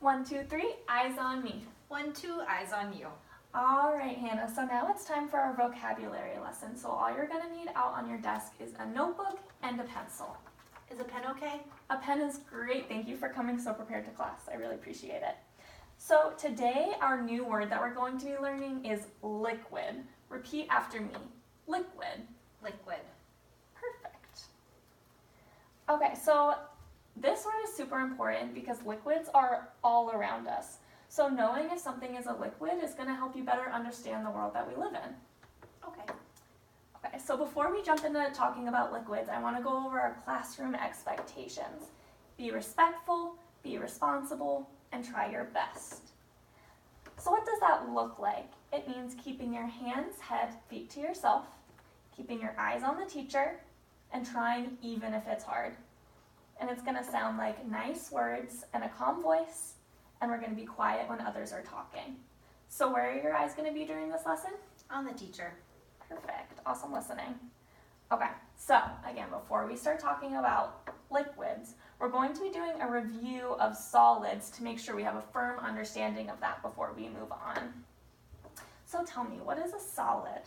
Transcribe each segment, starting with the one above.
1, 2, 3, eyes on me. 1, 2, eyes on you. All right, Hannah, so now it's time for our vocabulary lesson. So all you're gonna need out on your desk is a notebook and a pencil. Is a pen okay? A pen is great. Thank you for coming so prepared to class. I really appreciate it. So today, our new word that we're going to be learning is liquid. Repeat after me. Liquid. Liquid. Perfect. Okay, so this word is super important because liquids are all around us. So knowing if something is a liquid is going to help you better understand the world that we live in. Okay. Okay, so before we jump into talking about liquids, I want to go over our classroom expectations. Be respectful, be responsible, and try your best. So what does that look like? It means keeping your hands, head, feet to yourself, keeping your eyes on the teacher, and trying even if it's hard. And it's going to sound like nice words and a calm voice, and we're going to be quiet when others are talking. So where are your eyes going to be during this lesson? On the teacher. Perfect. Awesome listening. Okay, so again, before we start talking about liquids, we're going to be doing a review of solids to make sure we have a firm understanding of that before we move on. So tell me, what is a solid?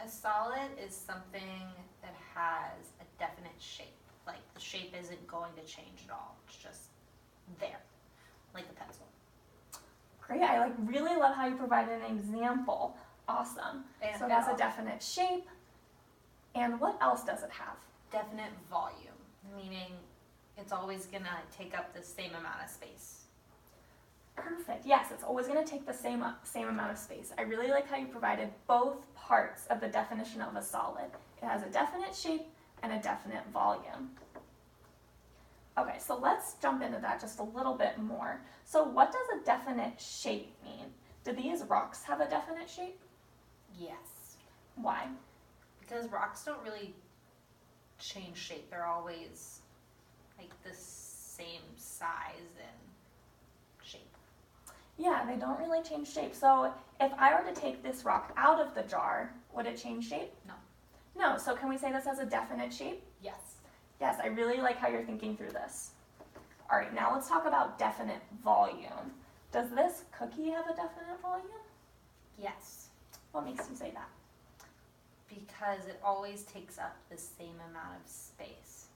A solid is something that has a definite shape. Like the shape isn't going to change at all. It's just there, like the pencil. Great, I really love how you provided an example. Awesome. And so it has a definite shape. And what else does it have? Definite volume, meaning it's always gonna take up the same amount of space. Perfect. Yes, it's always going to take the same amount of space. I really like how you provided both parts of the definition of a solid. It has a definite shape and a definite volume. Okay, so let's jump into that just a little bit more. So what does a definite shape mean? Do these rocks have a definite shape? Yes. Why? Because rocks don't really change shape. They're always like the same size and shape. Yeah, they don't really change shape. So if I were to take this rock out of the jar, would it change shape? No. No, so can we say this has a definite shape? Yes. Yes, I really like how you're thinking through this. All right, now let's talk about definite volume. Does this cookie have a definite volume? Yes. What makes you say that? Because it always takes up the same amount of space.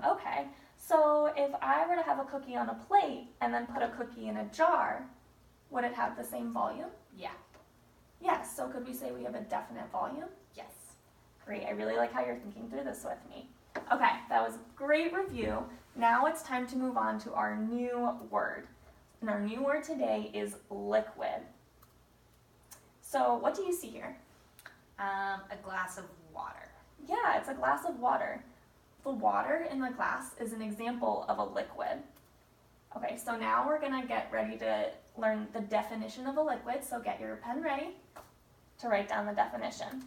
Okay. So if I were to have a cookie on a plate and then put a cookie in a jar, would it have the same volume? Yeah. Yes, so could we say we have a definite volume? Yes. Great, I really like how you're thinking through this with me. Okay, that was a great review. Now it's time to move on to our new word. And our new word today is liquid. So what do you see here? A glass of water. Yeah, it's a glass of water. The water in the glass is an example of a liquid. Okay, so now we're gonna get ready to learn the definition of a liquid, so get your pen ready to write down the definition.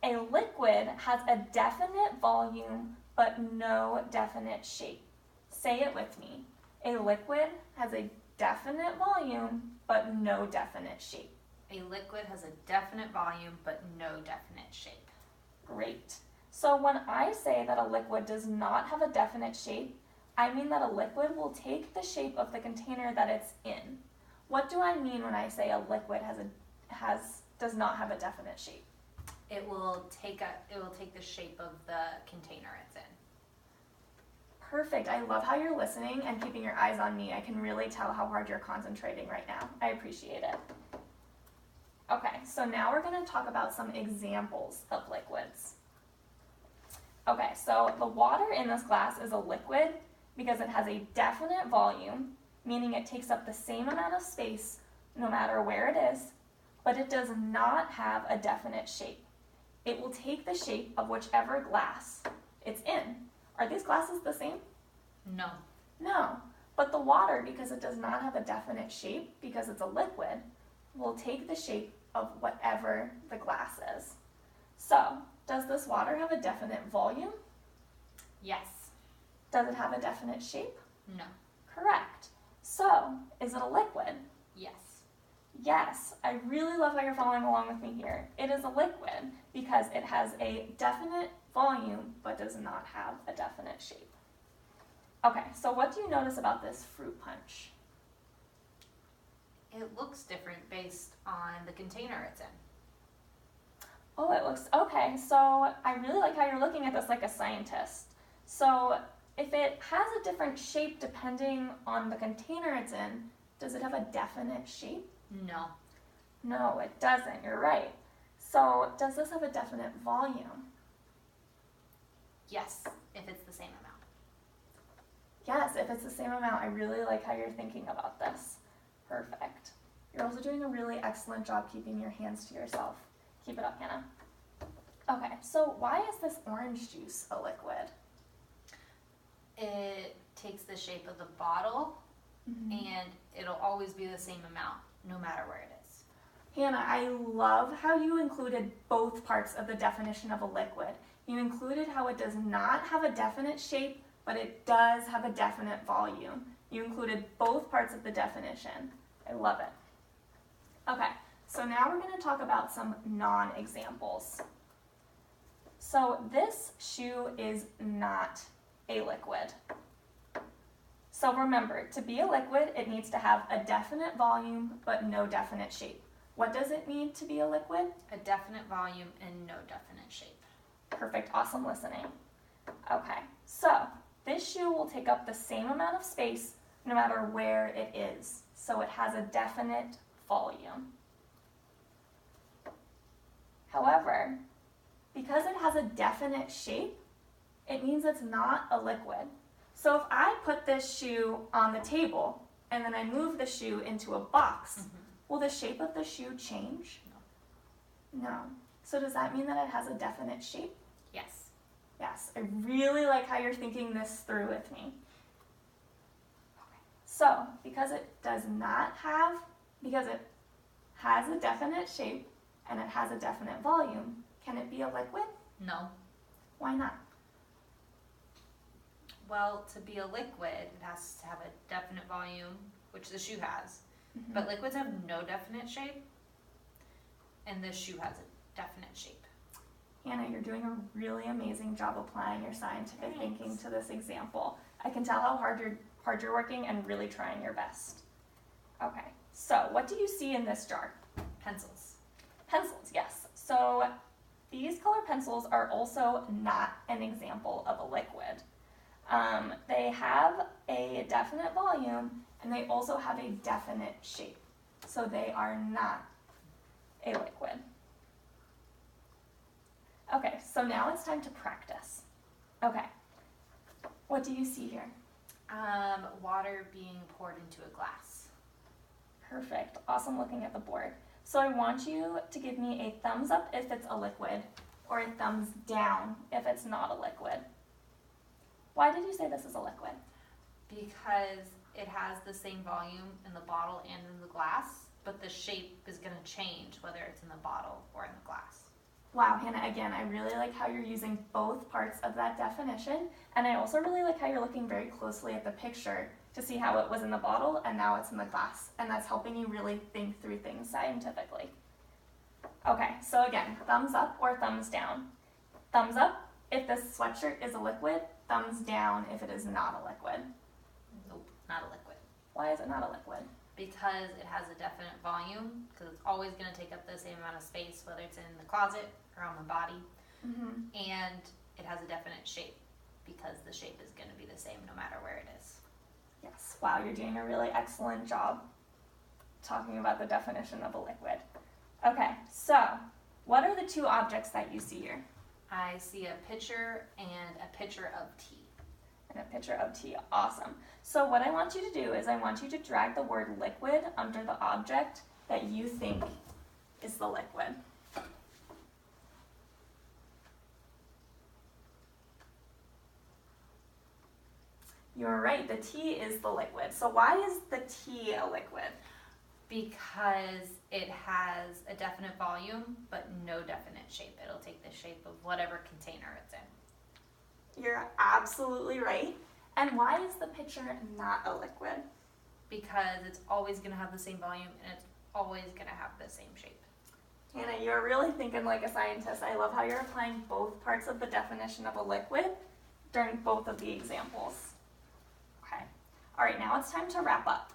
A liquid has a definite volume but no definite shape. Say it with me. A liquid has a definite volume but no definite shape. A liquid has a definite volume but no definite shape. Great. So when I say that a liquid does not have a definite shape, I mean that a liquid will take the shape of the container that it's in. What do I mean when I say a liquid does not have a definite shape? It will take the shape of the container it's in. Perfect. I love how you're listening and keeping your eyes on me. I can really tell how hard you're concentrating right now. I appreciate it. Okay, so now we're going to talk about some examples of liquids. Okay, so the water in this glass is a liquid because it has a definite volume, meaning it takes up the same amount of space no matter where it is, but it does not have a definite shape. It will take the shape of whichever glass it's in. Are these glasses the same? No. No, but the water, because it does not have a definite shape, because it's a liquid, will take the shape of whatever the glass is. So, does this water have a definite volume? Yes. Does it have a definite shape? No. Correct. So, is it a liquid? Yes. Yes, I really love how you're following along with me here. It is a liquid because it has a definite volume but does not have a definite shape. Okay, so what do you notice about this fruit punch? It looks different based on the container it's in. Oh, it looks, okay, so I really like how you're looking at this like a scientist. So if it has a different shape depending on the container it's in, does it have a definite shape? No. No, it doesn't, you're right. So does this have a definite volume? Yes, if it's the same amount. Yes, if it's the same amount. I really like how you're thinking about this. Perfect. You're also doing a really excellent job keeping your hands to yourself. Keep it up, Hannah. Okay, so why is this orange juice a liquid? It takes the shape of the bottle, and it'll always be the same amount, no matter where it is. Hannah, I love how you included both parts of the definition of a liquid. You included how it does not have a definite shape, but it does have a definite volume. You included both parts of the definition. I love it. Okay, so now we're going to talk about some non-examples. So this shoe is not a liquid. So remember, to be a liquid, it needs to have a definite volume, but no definite shape. What does it need to be a liquid? A definite volume and no definite shape. Perfect, awesome listening. Okay, so this shoe will take up the same amount of space no matter where it is. So it has a definite volume. However, because it has a definite shape, it means it's not a liquid. So if I put this shoe on the table and then I move the shoe into a box, will the shape of the shoe change? No. No. So does that mean that it has a definite shape? Yes. Yes. I really like how you're thinking this through with me. So because it has a definite shape and it has a definite volume, can it be a liquid? No. Why not? Well, to be a liquid, it has to have a definite volume, which the shoe has. But liquids have no definite shape, and this shoe has a definite shape. Hannah, you're doing a really amazing job applying your scientific Thanks. thinking to this example. I can tell how hard you're working and really trying your best. Okay, so what do you see in this jar? Pencils. Pencils, yes. So these color pencils are also not an example of a liquid. They have a definite volume and they also have a definite shape. So they are not a liquid. Okay, so now it's time to practice. Okay, what do you see here? Water being poured into a glass. Perfect, awesome looking at the board. So I want you to give me a thumbs up if it's a liquid or a thumbs down if it's not a liquid. Why did you say this is a liquid? Because it has the same volume in the bottle and in the glass, but the shape is going to change whether it's in the bottle or in the glass. Wow, Hannah, again, I really like how you're using both parts of that definition, and I also really like how you're looking very closely at the picture to see how it was in the bottle and now it's in the glass, and that's helping you really think through things scientifically. Okay, so again, thumbs up or thumbs down. Thumbs up if this sweatshirt is a liquid, thumbs down if it is not a liquid. Nope, not a liquid. Why is it not a liquid? Because it has a definite volume, because it's always going to take up the same amount of space, whether it's in the closet or on the body. And it has a definite shape, because the shape is going to be the same no matter where it is. Yes, wow, you're doing a really excellent job talking about the definition of a liquid. Okay, so what are the two objects that you see here? I see a pitcher and a pitcher of tea. And a pitcher of tea, awesome. So what I want you to do is I want you to drag the word liquid under the object that you think is the liquid. You're right, the tea is the liquid. So why is the tea a liquid? Because it has a definite volume, but no definite shape. It'll take the shape of whatever container it's in. You're absolutely right. And why is the pitcher not a liquid? Because it's always going to have the same volume and it's always going to have the same shape. Hannah, you're really thinking like a scientist. I love how you're applying both parts of the definition of a liquid during both of the examples. All right, now it's time to wrap up.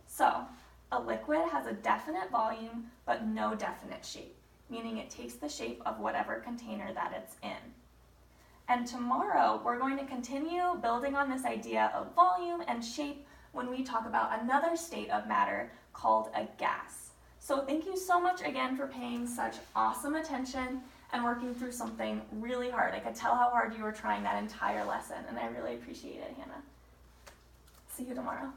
So, a liquid has a definite volume but no definite shape, meaning it takes the shape of whatever container that it's in. And tomorrow, we're going to continue building on this idea of volume and shape when we talk about another state of matter called a gas. So thank you so much again for paying such awesome attention and working through something really hard. I could tell how hard you were trying that entire lesson, and I really appreciate it, Hannah. See you tomorrow.